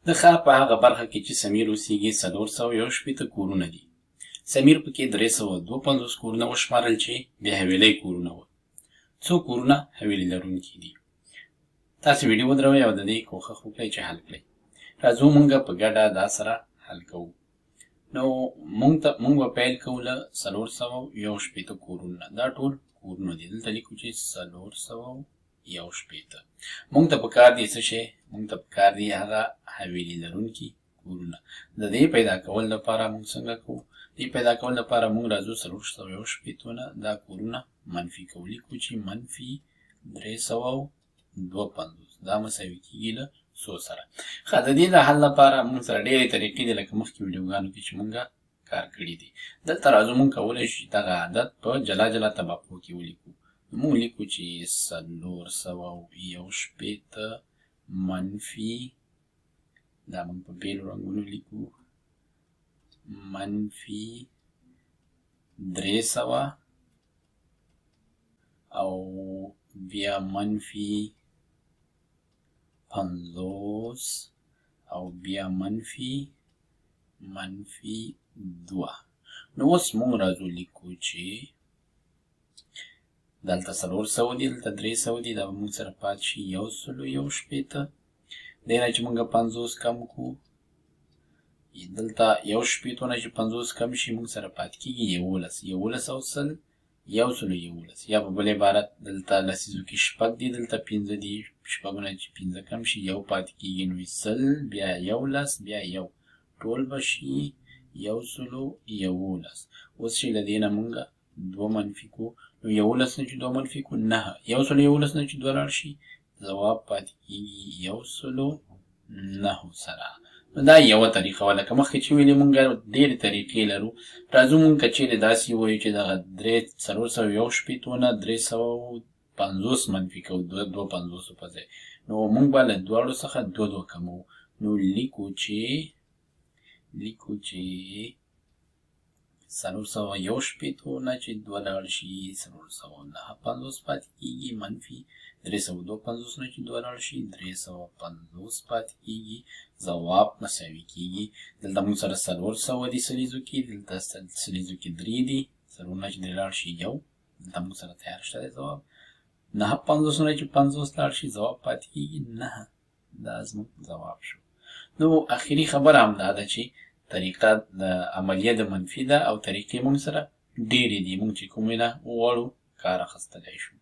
د ښار په هغه برخه کې چې سمیر اوسېږي 461 کورونه دي. سمیر پکې 352 کورونه وشمارل چې د حویلۍ کورونه وو. څو کورونه حویلۍ لرونکي دي. تاسو ویډیو ودروئ او د دې کوښښ وکړئ چې حل کړئ. راځو مونږ په ګډه دا سره حل کوو. نو مونږ به پیل کوو له 461 کورونه. دا ټول کورونه دي. دلته لیکو چې 461. مونږ ته پکار دي څه شی؟ مونږ ته پکار دي هغه حویلۍ لرونکي کورونه. د دې پیدا کول لپاره مونږ څنګه کوو؟ دې پیدا کول لپاره مونږ راځو 461 نه دا کورونه منفي کوو. لیکو چې منفي 352 دا مساوي کیږي له 100 سره. ښه د دې د حل لپاره مونږ سره ډېرې طریقې دي لکه مخکې ویډیوګانو کې چې مونږ کار کړي دي. دلته راځو مونږ کولی شو چې دغه عدد په جلا جلا طبقو کې ولیکو. مونږ لیکو چې 461 منفي دا مونږ په بیلو رنګونو لیکو منفي 300 او بیا منفي 50 او بیا منفي 2. نو اوس مونږ راځو لیکو چې دلته 400 دي دلته 300 دي دا به مونږ سره پاتې شي 161. دې نه چې مونږ 50 کم کړو دلته 160 نه چې 50 کم شي مونږ سره پاتې کېږي 11 او سل 111. یا په بل عبارت دلته لسیزو کې شپږ دي دلته 15 دي. شپږونه چې 15 کم شي یو پاتې کېږي نو سل بیا 11 بیا یو ټول به شي 111. اوس چې له دې نه مونږ 2 منفي کړو نو 11 نه چې 2 منفي کړو 9. 111 نه چې 2 لاړ شي ځواب پاتې کېږي 109 سره. نو دا یوه طریقه وه. لکه مخکې چې ویلې مونږ ډېرې طریقې لرو. راځو مونږ که چیرې داسې ووایو چې دغه 461 نه 350 منفي کوو 250 په ځای نو مونږ به له دواړو څخه 2 کموو. نو لیکو چې 461 نه چې 2 لاړ شي 409 پاتې کېږي منفي 352 نه چې 2 لاړ شي 350 پاتې کېږي ځواب مساوي کېږي. دلته مونږ سره 400 دي سلیزو کې دلته سلیزو کې 3 دي 4 نه چې 3 لاړ شي 1 دلته مونږ سره تیار شته دی ځواب 950 نه چې 50 لاړ شي ځواب پاتې کېږي 9. دا زموږ ځواب شو. نو اخري خبره همدا ده چې طریقه د عملیه د منفي ده او طریقې مونږ سره ډېرې دي. مونږ چې کومې نه وغواړو کار اخیستلی شو.